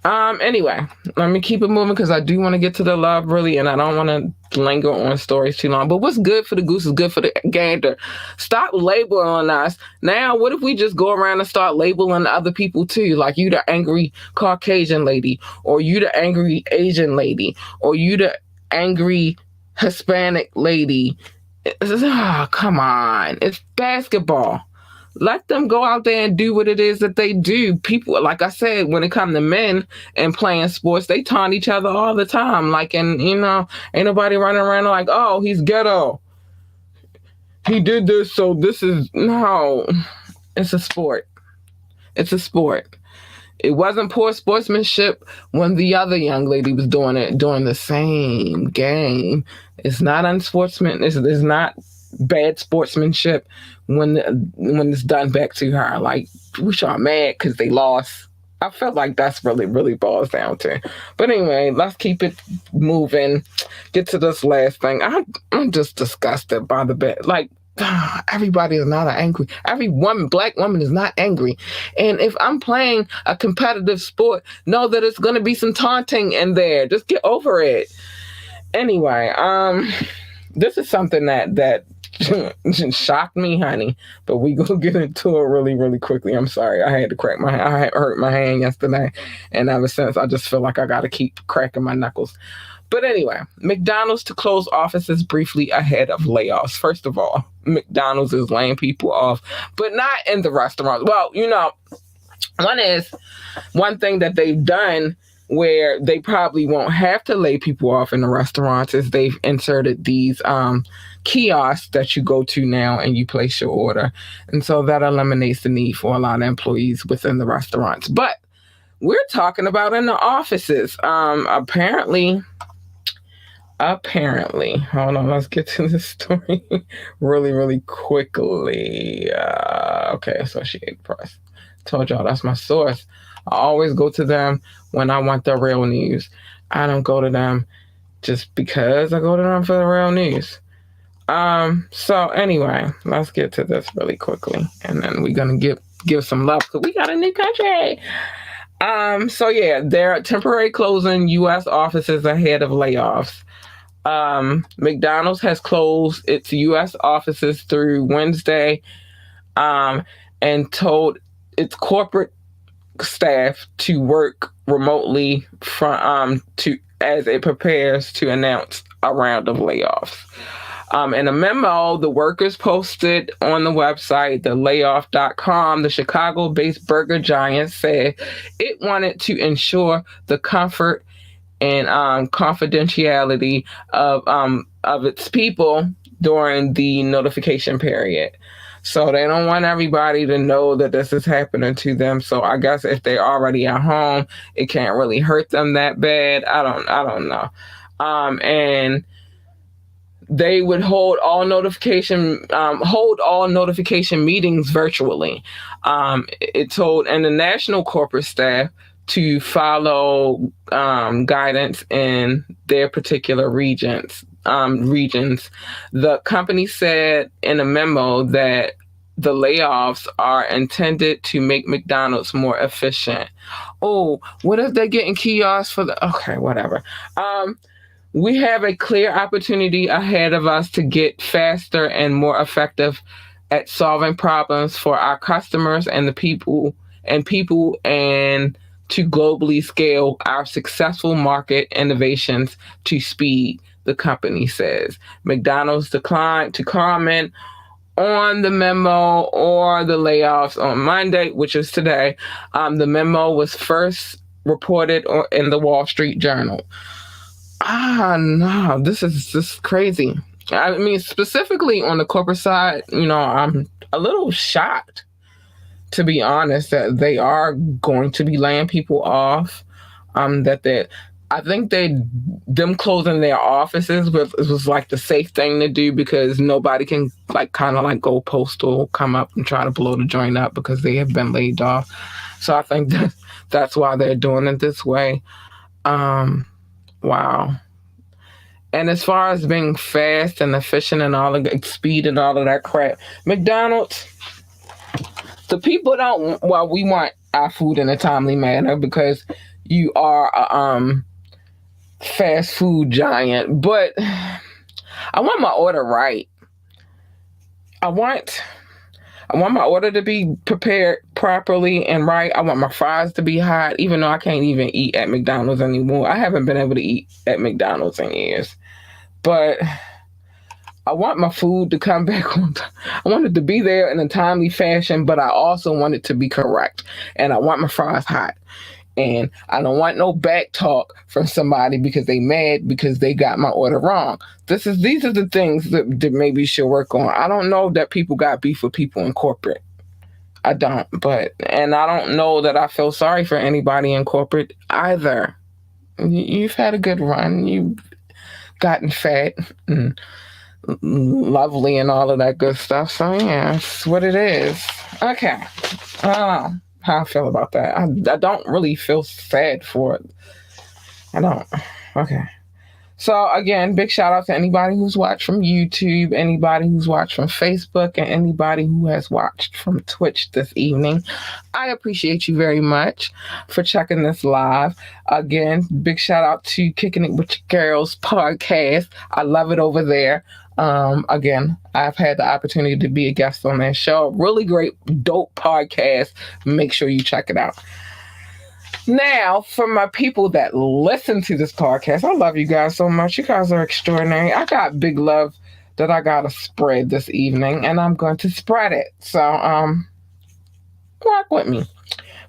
Anyway, let me keep it moving because I do want to get to the love, really, and I don't want to linger on stories too long. But what's good for the goose is good for the gander. Stop labeling us. Now, what if we just go around and start labeling other people too? Like, you the angry Caucasian lady, or you the angry Asian lady, or you the angry Hispanic lady. Come on. It's basketball. Let them go out there and do what it is that they do. People, like I said, when it comes to men and playing sports, they taunt each other all the time. Like, and ain't nobody running around like, oh, he's ghetto. He did this, so this is, no. It's a sport. It's a sport. It wasn't poor sportsmanship when the other young lady was doing it during the same game. It's not unsportsman. It's not bad sportsmanship when it's done back to her. Like, we y'all mad because they lost. I felt like that's really boils down to. But anyway, let's keep it moving. Get to this last thing. I'm just disgusted by the bit. Like, everybody is not angry. Every woman, black woman, is not angry. And if I'm playing a competitive sport, know that it's going to be some taunting in there. Just get over it. Anyway, this is something that shocked me, honey. But we gonna get into it really quickly. I'm sorry, I had to crack my hand. I had hurt my hand yesterday, and ever since I just feel like I got to keep cracking my knuckles. But anyway, McDonald's to close offices briefly ahead of layoffs. First of all, McDonald's is laying people off, but not in the restaurants. Well, one thing that they've done where they probably won't have to lay people off in the restaurants is they've inserted these kiosks that you go to now and you place your order. And so that eliminates the need for a lot of employees within the restaurants. But we're talking about in the offices. Apparently, hold on, let's get to this story really quickly. Okay, Associated Press. Told y'all that's my source. I always go to them when I want the real news. I don't go to them just because. I go to them for the real news. So anyway, let's get to this really quickly, and then we're gonna give some love because we got a new country. So yeah, they're temporary closing U.S. offices ahead of layoffs. McDonald's has closed its U.S. offices through Wednesday, and told its corporate staff to work remotely as it prepares to announce a round of layoffs. In a memo, the workers posted on the website, thelayoff.com, the Chicago-based burger giant said it wanted to ensure the comfort and confidentiality of its people during the notification period. So they don't want everybody to know that this is happening to them. So I guess if they're already at home, it can't really hurt them that bad. I don't know. And they would hold all notification meetings virtually. It told and the national corporate staff to follow guidance in their particular regions. The company said in a memo that the layoffs are intended to make McDonald's more efficient. Oh, what if they're getting kiosks for the... Okay, whatever. We have a clear opportunity ahead of us to get faster and more effective at solving problems for our customers and the people and to globally scale our successful market innovations to speed, the company says. McDonald's declined to comment on the memo or the layoffs on Monday, which is today. The memo was first reported in the Wall Street Journal. No, this is crazy. I mean, specifically on the corporate side, I'm a little shocked, to be honest, that they are going to be laying people off. I think them closing their offices was like the safe thing to do because nobody can kind of go postal, come up and try to blow the joint up because they have been laid off. So I think that's why they're doing it this way. Wow. And as far as being fast and efficient and all the speed and all of that crap, McDonald's, the people we want our food in a timely manner because you are a fast food giant, but I want my order right. I want my order to be prepared properly and right. I want my fries to be hot, even though I can't even eat at McDonald's anymore. I haven't been able to eat at McDonald's in years. But I want my food to come back on time. I want it to be there in a timely fashion, but I also want it to be correct. And I want my fries hot. And I don't want no back talk from somebody because they mad because they got my order wrong. These are the things that maybe should work on. I don't know that people got beef with people in corporate. I don't. And I don't know that I feel sorry for anybody in corporate either. You've had a good run. You've gotten fat and lovely and all of that good stuff. So yeah, it's what it is. Okay. I don't know how I feel about that. I don't really feel sad for it. I don't. Okay. So again, big shout out to anybody who's watched from YouTube, anybody who's watched from Facebook, and anybody who has watched from Twitch this evening. I appreciate you very much for checking this live. Again, big shout out to Kicking It With Your Girls podcast. I love it over there. Again, I've had the opportunity to be a guest on that show. Really great, dope podcast. Make sure you check it out. Now, for my people that listen to this podcast, I love you guys so much. You guys are extraordinary. I got big love that I got to spread this evening, and I'm going to spread it. So, rock with me.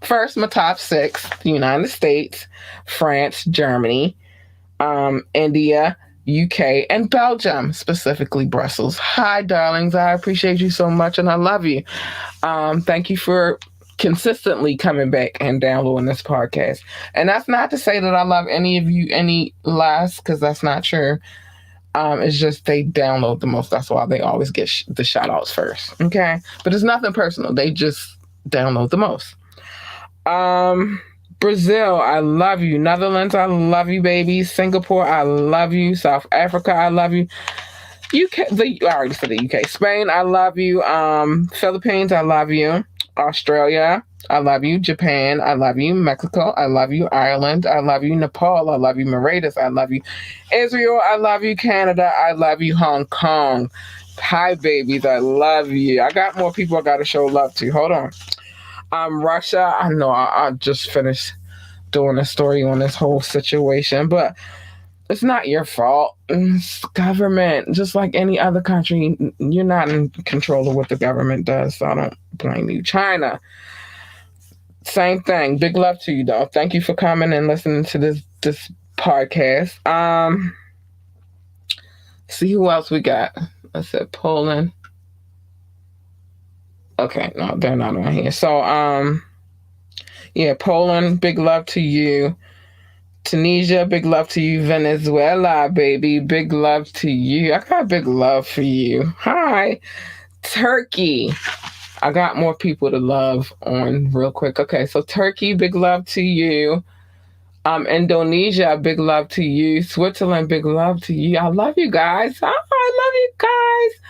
First, my top 6, the United States, France, Germany, India, UK, and Belgium, specifically Brussels. Hi, darlings. I appreciate you so much, and I love you. Thank you for consistently coming back and downloading this podcast. And that's not to say that I love any of you any less, because that's not true. It's just they download the most. That's why they always get the shout outs first. Okay. But it's nothing personal. They just download the most. Brazil, I love you. Netherlands, I love you, baby. Singapore, I love you. South Africa, I love you. I already said the UK. Spain, I love you. Philippines, I love you. Australia, I love you. Japan, I love you. Mexico, I love you. Ireland, I love you. Nepal, I love you. Mauritius, I love you. Israel, I love you. Canada, I love you. Hong Kong, hi, babies, I love you. I got more people I got to show love to. Hold on. Russia, I know I just finished doing a story on this whole situation, but it's not your fault. It's government. Just like any other country, you're not in control of what the government does, so I don't blame you. China, same thing. Big love to you, though. Thank you for coming and listening to this podcast. See who else we got. I said Poland. Okay, no, they're not on here. So, yeah, Poland, big love to you. Tunisia, big love to you. Venezuela, baby, big love to you. I got big love for you. Hi. Turkey. I got more people to love on real quick. Okay, so Turkey, big love to you. Indonesia, big love to you. Switzerland, big love to you. I love you guys. Oh, I love you guys.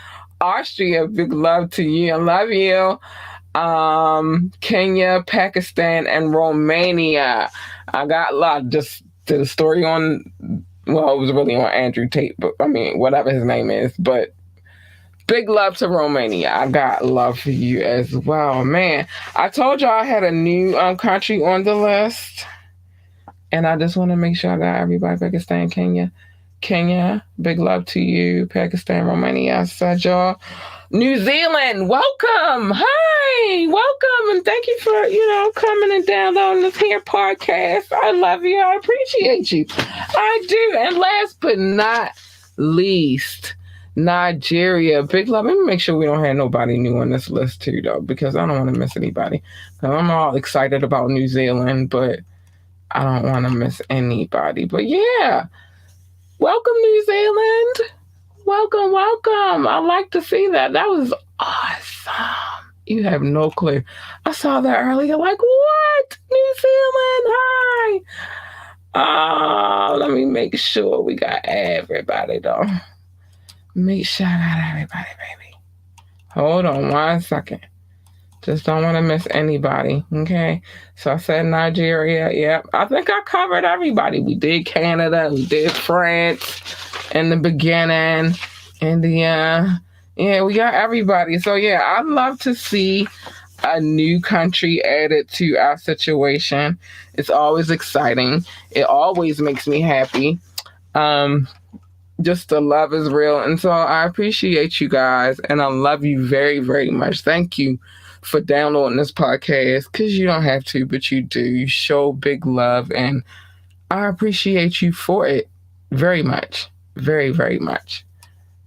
Austria, big love to you. I love you. Kenya, Pakistan, and Romania. I got a lot. Just did a story on, well, it was really on Andrew Tate, but I mean, whatever his name is. But big love to Romania. I got love for you as well. Man, I told y'all I had a new country on the list. And I just want to make sure I got everybody. Pakistan, Kenya, big love to you. Pakistan, Romania, I said y'all. New Zealand, welcome. Hi, welcome. And thank you for, coming and downloading this here podcast. I love you. I appreciate you. I do. And last but not least, Nigeria, big love. Let me make sure we don't have nobody new on this list too, though, because I don't want to miss anybody. I'm all excited about New Zealand, but I don't want to miss anybody. But yeah, welcome, New Zealand. Welcome. I like to see that. That was awesome. You have no clue. I saw that earlier. Like, what? New Zealand, hi. Oh, let me make sure we got everybody, though. Make sure I got everybody, baby. Hold on 1 second. Just don't want to miss anybody, okay? So I said Nigeria. Yep. I think I covered everybody. We did Canada. We did France in the beginning. India. Yeah, we got everybody. So, yeah, I'd love to see a new country added to our situation. It's always exciting. It always makes me happy. Just the love is real. And so I appreciate you guys. And I love you very, very much. Thank you for downloading this podcast, because you don't have to, but you do. You show big love, and I appreciate you for it very much. Very, very much.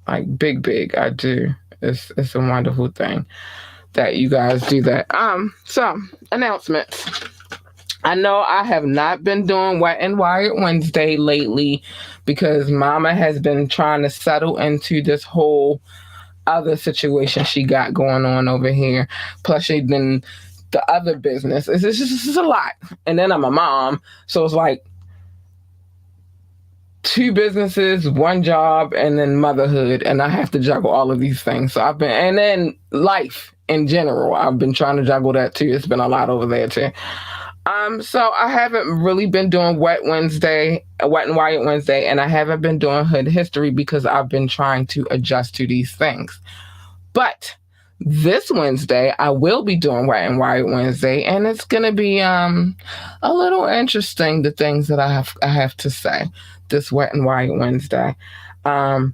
Like big, I do. It's a wonderful thing that you guys do that. So announcements. I know I have not been doing Wet and Wired Wednesday lately because Mama has been trying to settle into this whole other situation she got going on over here. Plus, she then the other business. It's just a lot. And then I'm a mom, so it's like two businesses, one job, and then motherhood, and I have to juggle all of these things. So and then life in general. I've been trying to juggle that too. It's been a lot over there too. So I haven't really been doing Wet and Wired Wednesday, and I haven't been doing Hood History because I've been trying to adjust to these things. But this Wednesday, I will be doing Wet and Wired Wednesday, and it's gonna be a little interesting. The things that I have to say this Wet and Wired Wednesday. Um,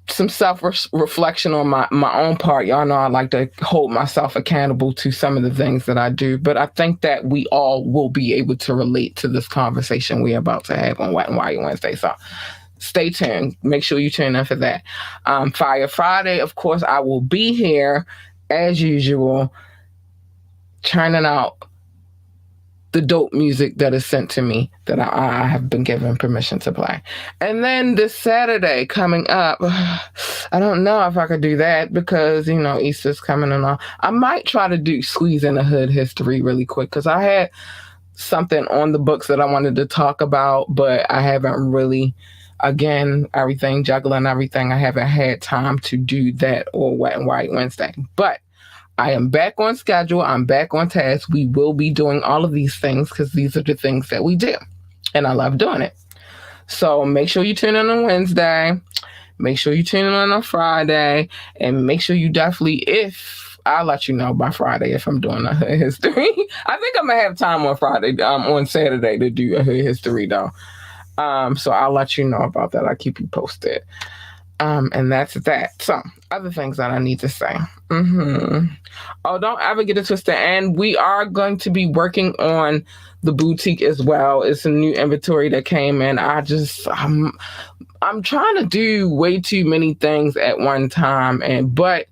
some self reflection on my own part. Y'all know I like to hold myself accountable to some of the things that I do, but I think that we all will be able to relate to this conversation we're about to have on Wet and Wired Wednesday. So stay tuned. Make sure you tune in for that. Fire Friday, of course, I will be here as usual, churning out the dope music that is sent to me that I have been given permission to play. And then this Saturday coming up, I don't know if I could do that because, Easter's coming and all. I might try to squeeze in a Hood History really quick because I had something on the books that I wanted to talk about, but I haven't really, again, juggling everything. I haven't had time to do that or Wet and Wired Wednesday. But I am back on schedule. I'm back on task. We will be doing all of these things because these are the things that we do. And I love doing it. So make sure you tune in on Wednesday. Make sure you tune in on Friday. And make sure you definitely, I'll let you know by Friday if I'm doing a Hood History. I think I'm going to have time on on Saturday to do a Hood History though. So I'll let you know about that. I'll keep you posted. And that's that. So, other things that I need to say. Oh, don't ever get it twisted. And we are going to be working on the boutique as well. It's a new inventory that came in. I'm trying to do way too many things at one time. But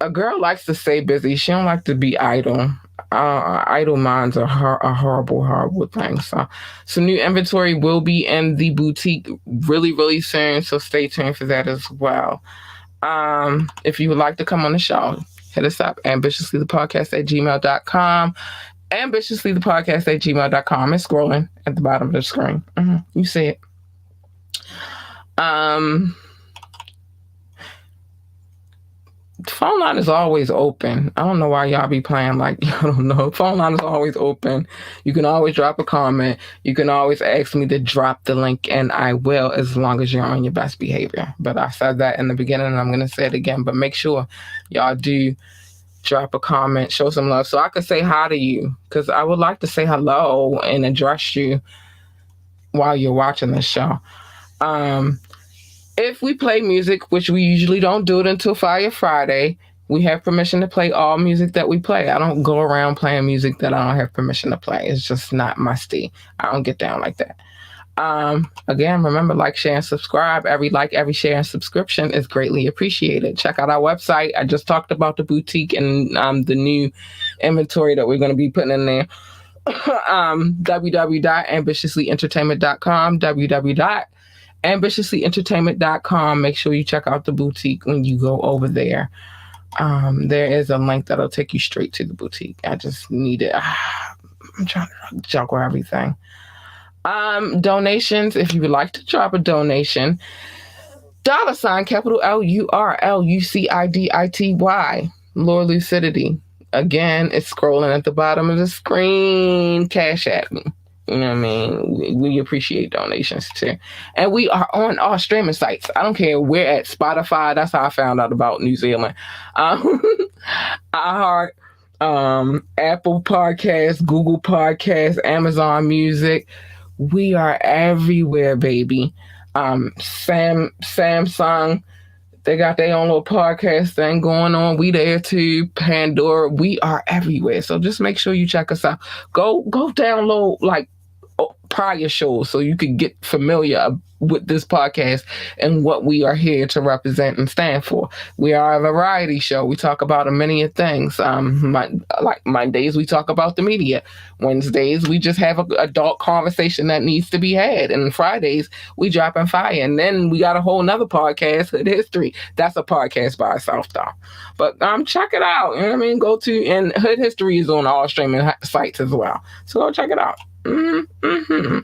a girl likes to stay busy. She don't like to be idle. Idle minds are a horrible, horrible thing. So new inventory will be in the boutique really, really soon. So stay tuned for that as well. If you would like to come on the show, hit us up, ambitiouslythepodcast@gmail.com. Ambitiouslythepodcast@gmail.com. It's scrolling at the bottom of the screen. You see it. The phone line is always open. I don't know why y'all be playing like y'all don't know. Phone line is always open. You can always drop a comment. You can always ask me to drop the link, and I will, as long as you're on your best behavior. But I said that in the beginning, and I'm going to say it again. But make sure y'all do drop a comment, show some love, so I can say hi to you, because I would like to say hello and address you while you're watching the show. If we play music, which we usually don't do it until Fire Friday, we have permission to play all music that we play. I don't go around playing music that I don't have permission to play. It's just not my style. I don't get down like that. Again, remember, like, share, and subscribe. Every like, every share, and subscription is greatly appreciated. Check out our website. I just talked about the boutique and the new inventory that we're going to be putting in there. www.ambitiouslyentertainment.com. www.ambitiouslyentertainment.com. Make sure you check out the boutique when you go over there. There is a link that'll take you straight to the boutique. I just need it. I'm trying to juggle everything. Donations, if you would like to drop a donation, $ capital LURLUCIDITY, Lord Lucidity. Again, it's scrolling at the bottom of the screen. Cash at me. You know what I mean? We appreciate donations too. And we are on all streaming sites. I don't care. We're at Spotify. That's how I found out about New Zealand. iHeart, Apple Podcasts, Google Podcasts, Amazon Music. We are everywhere, baby. Samsung, they got their own little podcast thing going on. We there too. Pandora, we are everywhere. So just make sure you check us out. Go download, like, prior shows so you could get familiar with this podcast and what we are here to represent and stand for. We are a variety show. We talk about a many of things. Like Mondays, we talk about the media. Wednesdays, we just have an adult conversation that needs to be had. And Fridays, we drop in fire. And then we got a whole nother podcast, Hood History. That's a podcast by itself, though. But check it out. You know what I mean? Go to, and Hood History is on all streaming sites as well. So go check it out. Mm-hmm.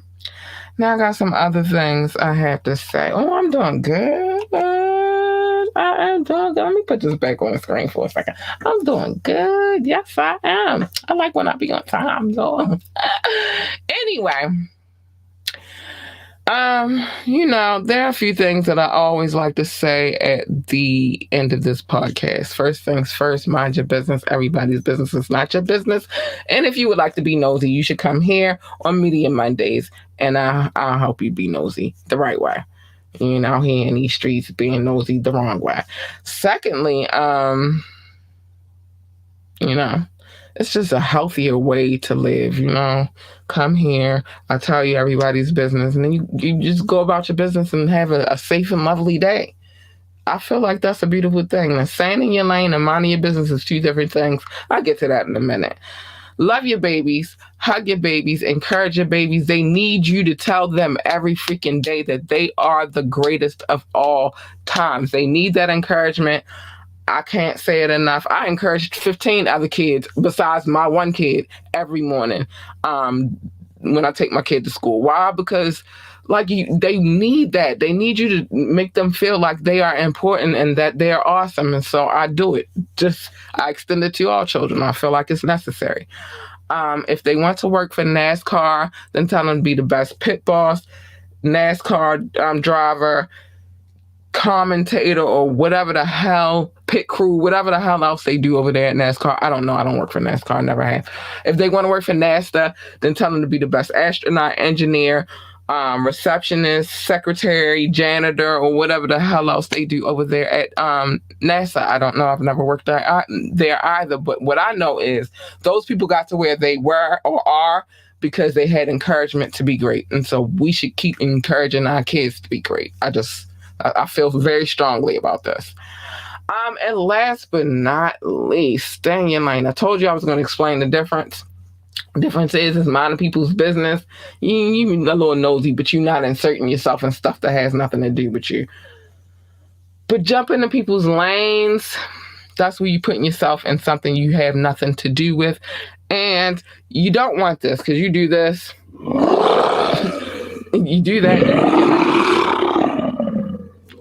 Now I got some other things I have to say. Oh, I'm doing good. I am doing good. Let me put this back on the screen for a second. I'm doing good. Yes, I am. I like when I be on time, though. Anyway, there are a few things that I always like to say at the end of this podcast. First things first, mind your business. Everybody's business is not your business. And if you would like to be nosy, you should come here on Media Mondays, and I'll help you be nosy the right way. Here in these streets, being nosy the wrong way. Secondly, it's just a healthier way to live, Come here, I tell you everybody's business, and then you just go about your business and have a safe and lovely day. I feel like that's a beautiful thing. And staying in your lane and minding your business is two different things. I'll get to that in a minute. Love your babies, hug your babies, encourage your babies. They need you to tell them every freaking day that they are the greatest of all times. They need that encouragement. I can't say it enough. I encouraged 15 other kids besides my one kid every morning when I take my kid to school. Why? Because they need that. They need you to make them feel like they are important and that they are awesome. And so I do it. I extend it to all children. I feel like it's necessary. If they want to work for NASCAR, then tell them to be the best pit boss, NASCAR driver, commentator, or whatever the hell, pit crew, whatever the hell else they do over there at NASCAR. I don't know. I don't work for NASCAR. I never have. If they want to work for NASA, then tell them to be the best astronaut, engineer, receptionist, secretary, janitor, or whatever the hell else they do over there at NASA. I don't know. I've never worked there either. But what I know is those people got to where they were or are because they had encouragement to be great. And so we should keep encouraging our kids to be great. I feel very strongly about this. And last but not least, stay in your lane. I told you I was going to explain the difference. Difference is minding people's business. You a little nosy, but you're not inserting yourself in stuff that has nothing to do with you. But jumping into people's lanes, that's where you're putting yourself in something you have nothing to do with. And you don't want this because you do this. You do that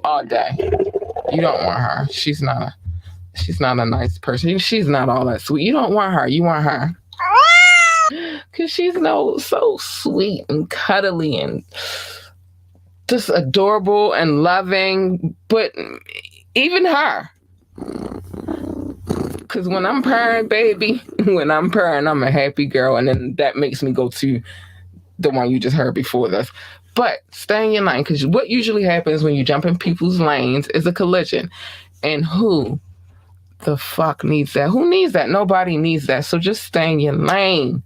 all day. You don't want her. She's not a nice person. She's not all that sweet. You don't want her. You want her. Because she's so sweet and cuddly and just adorable and loving. But even her. Because when I'm purring, baby, I'm a happy girl. And then that makes me go to the one you just heard before this. But stay in your lane, because what usually happens when you jump in people's lanes is a collision. And who the fuck needs that? Who needs that? Nobody needs that. So just stay in your lane.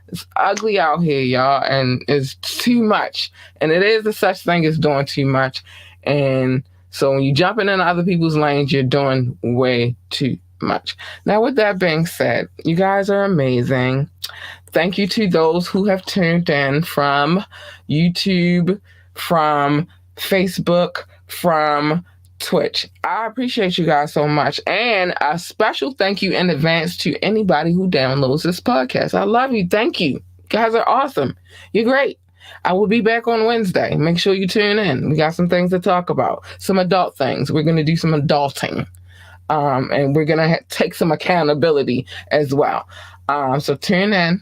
It's ugly out here, y'all, and it's too much. And it is a such thing as doing too much. And so when you're jumping in other people's lanes, you're doing way too much. Now, with that being said, you guys are amazing. Thank you to those who have tuned in from YouTube, from Facebook, from Twitch. I appreciate you guys so much. And a special thank you in advance to anybody who downloads this podcast. I love you. Thank you. You guys are awesome. You're great. I will be back on Wednesday. Make sure you tune in. We got some things to talk about. Some adult things. We're going to do some adulting. And we're going to take some accountability as well. So tune in.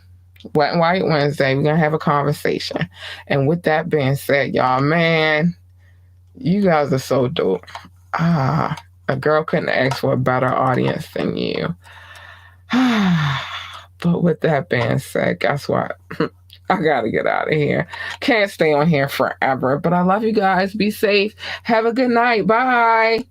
Wet and White Wednesday. We're going to have a conversation. And with that being said, y'all, man, you guys are so dope. A girl couldn't ask for a better audience than you. But with that being said, guess what? I got to get out of here. Can't stay on here forever. But I love you guys. Be safe. Have a good night. Bye.